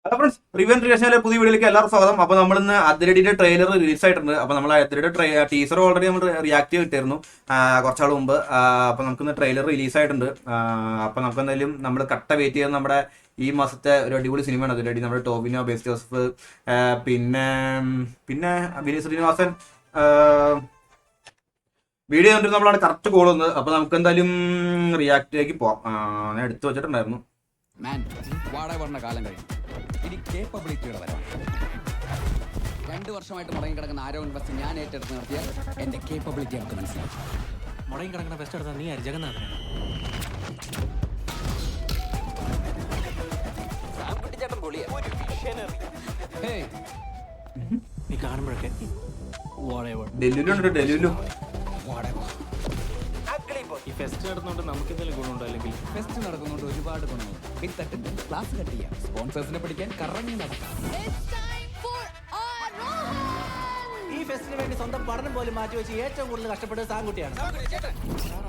Hello friends, review റിലേഷനിലെ പുതിയ വീഡിയോയിലേക്ക് എല്ലാവർക്കും സ്വാഗതം. അപ്പോൾ നമ്മളിന്ന് അതിരടിയുടെ ട്രെയിലർ റിലീസ് ആയിട്ടുണ്ട്. അപ്പോൾ നമ്മൾ അതിരയുടെ ടീസർ ഓൾറെഡി നമ്മൾ റിയാക്ട് ചെയ്തിട്ടായിരുന്നു കുറച്ചാൾ മുമ്പ്. അപ്പോൾ നമുക്കിന്ന് ട്രെയിലർ റിലീസ് ആയിട്ടുണ്ട്. അപ്പോൾ നമുക്ക് എന്തായാലും നമ്മൾ കട്ട വെയിറ്റ് ചെയ്യുന്ന നമ്മുടെ ഈ മാസത്തെ ഒരു അടിപൊളി സിനിമയാണ് അതിരടി. നമ്മുടെ ടോവിനോ, ബേസ് ജോസഫ്, പിന്നെ പിന്നെ വിനീത് ശ്രീനിവാസൻ വീഡിയോ കണ്ടിട്ട് നമ്മളാണ് കറക്റ്റ് കോൾ വന്നത്. അപ്പോൾ നമുക്ക് എന്തായാലും റിയാക്റ്റിലേക്ക് പോവാം. ഞാൻ എടുത്തു വെച്ചിട്ടുണ്ടായിരുന്നു. പറഞ്ഞ കാലം കഴിഞ്ഞു. ഇനി കേപ്പബിലിറ്റിയുടെ വരാം. 2 വർഷമായിട്ട് മുടങ്ങി കിടക്കുന്ന ആരോ ഇൻവെസ്റ്റ് ഞാൻ ഏറ്റെടുത്ത് നടത്തിയാൽ എന്റെ കേപ്പബിലിറ്റി നമുക്ക് മനസ്സിലാവും. മുടങ്ങി കിടക്കുന്ന ബെസ്റ്റ് എടുത്താൽ നീ ജഗന്നാഥനാണ്. നീ കാണുമ്പോഴൊക്കെ ഡെലുലു ഈ ഫെസ്റ്റ് നടന്നുകൊണ്ട് നമുക്ക് എന്തെങ്കിലും ഗുണമുണ്ടോ? അല്ലെങ്കിൽ ഫെസ്റ്റ് നടക്കുന്നുണ്ട് ഒരുപാട് ഗുണങ്ങൾ. പിത്തട്ടിന്റെ ക്ലാസ് കട്ട് ചെയ്യാം, സ്പോൺസേഴ്സിനെ പഠിക്കാൻ കറങ്ങി നടക്കാം. ഈ ഫെസ്റ്റിന് വേണ്ടി സ്വന്തം പഠനം പോലും മാറ്റിവെച്ച് ഏറ്റവും കൂടുതൽ കഷ്ടപ്പെട്ടത് സാൻകുട്ടിയാണ്.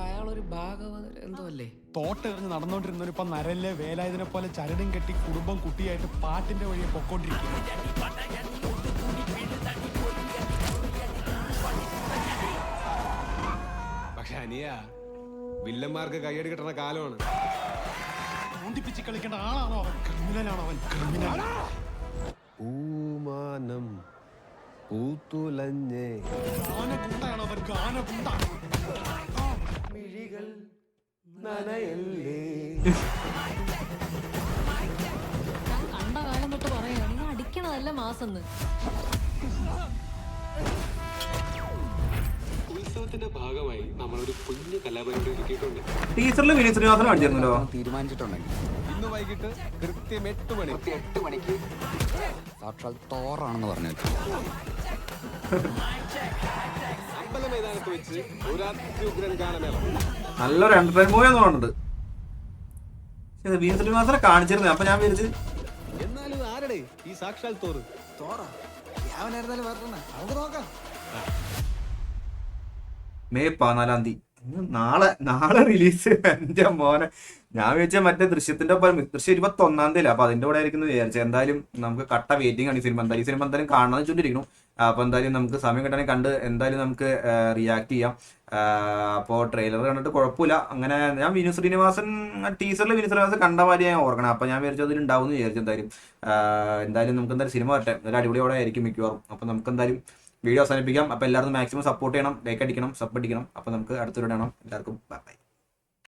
അയാളൊരു ഭാഗവത എന്തോ അല്ലേ. തോട്ടെറിഞ്ഞ് നടന്നുകൊണ്ടിരുന്നവരിപ്പൊ നരല്ലേ വേലായുധനെ പോലെ ചരടും കെട്ടി കുടുംബം കുട്ടിയായിട്ട് പാട്ടിന്റെ വഴിയെ പൊക്കോണ്ടിരിക്കുന്നു. പക്ഷെ അനിയ വില്ലന്മാർക്ക് കയ്യടി കിട്ടുന്ന കാലമാണ്. ഓണ്ടിപ്പിച്ച് കളിക്കേണ്ട ആളാണോ അവൻ? ക്രിമിനലാണോ അവൻ? ക്രിമിനൽ. പൂമാനം പൂത്തുലഞ്ഞേ ഗാനഗുണ്ടാണോ അവൻ? ഗാനഗുണ്ട. മിഴികൾ നനയല്ലേ. ഞാൻ കണ്ട കാലം തൊട്ട് പറയുകയാണ് നിങ്ങൾ അടിക്കണതല്ല മാസെന്ന്. ഉത്സവത്തിന്റെ ഭാഗമായി നമ്മളൊരു കുഞ്ഞു കലാപരിപാടി ഒരുക്കിയിട്ടുണ്ട്. ടീച്ചറിൽ വിനീത് ശ്രീനിവാസൻ കാണിച്ചിരുന്നല്ലോ. തീരുമാനിച്ചിട്ടുണ്ടെങ്കിൽ ഇന്ന് വൈകിട്ട് കൃത്യം 8 മണിക്ക് സാക്ഷാൽ തോറാണെന്ന് പറഞ്ഞു. അമ്പല മൈതാനത്ത് വെച്ച് ഒരു അത്യുഗ്രൻ ഗാനമേള. നല്ലൊരു എന്റർടൈൻ മൂവി എന്ന് പറഞ്ഞിട്ടുണ്ട്. വിനീത് ശ്രീനിവാസനെ കാണിച്ചിരുന്നു. അപ്പൊ ഞാൻ വിചാരിച്ചു എന്നാലും ആരുടെ ഈ സാക്ഷാൽ തോറ്? നമുക്ക് നോക്കാം. മെയ് 14 നാളെ റിലീസ്. എന്റെ മോനെ, ഞാൻ വിചാരിച്ച മറ്റേ ദൃശ്യത്തിന്റെ ഒപ്പം ദൃശ്യം 21 അപ്പൊ അതിന്റെ കൂടെ ആയിരിക്കും വിചാരിച്ചത്. എന്തായാലും നമുക്ക് കട്ട വെയിറ്റിംഗ് ആണ് ഈ സിനിമ. എന്തായാലും ഈ സിനിമ എന്തായാലും കാണാൻ വെച്ചോണ്ടിരിക്കണം. അപ്പൊ എന്തായാലും നമുക്ക് സമയം കിട്ടണമെങ്കിൽ കണ്ട് എന്തായാലും നമുക്ക് റിയാക്ട് ചെയ്യാം. അപ്പോൾ ട്രെയിലർ കണ്ടിട്ട് കുഴപ്പമില്ല. അങ്ങനെ ഞാൻ വിനീത് ശ്രീനിവാസൻ ടീസറിൽ വിനീത് ശ്രീനിവാസൻ കണ്ട മാതിരി ഞാൻ ഓർക്കണം. അപ്പൊ ഞാൻ വിചാരിച്ചു അതിൽ ഉണ്ടാവും എന്ന് വിചാരിച്ചു. എന്തായാലും നമുക്ക് എന്തായാലും സിനിമ വരട്ടെ. ഒരു അടിപൊളിയോടെ ആയിരിക്കും മിക്കവാറും. അപ്പൊ നമുക്ക് എന്തായാലും വീഡിയോ അവസാനിപ്പിക്കാം. അപ്പോൾ എല്ലാവരും മാക്സിമം സപ്പോർട്ട് ചെയ്യണം, ലൈക്ക് അടിക്കണം, സബ് അടിക്കണം. അപ്പോൾ നമുക്ക് അടുത്തൊരു കാണാം. എല്ലാവർക്കും ബൈ.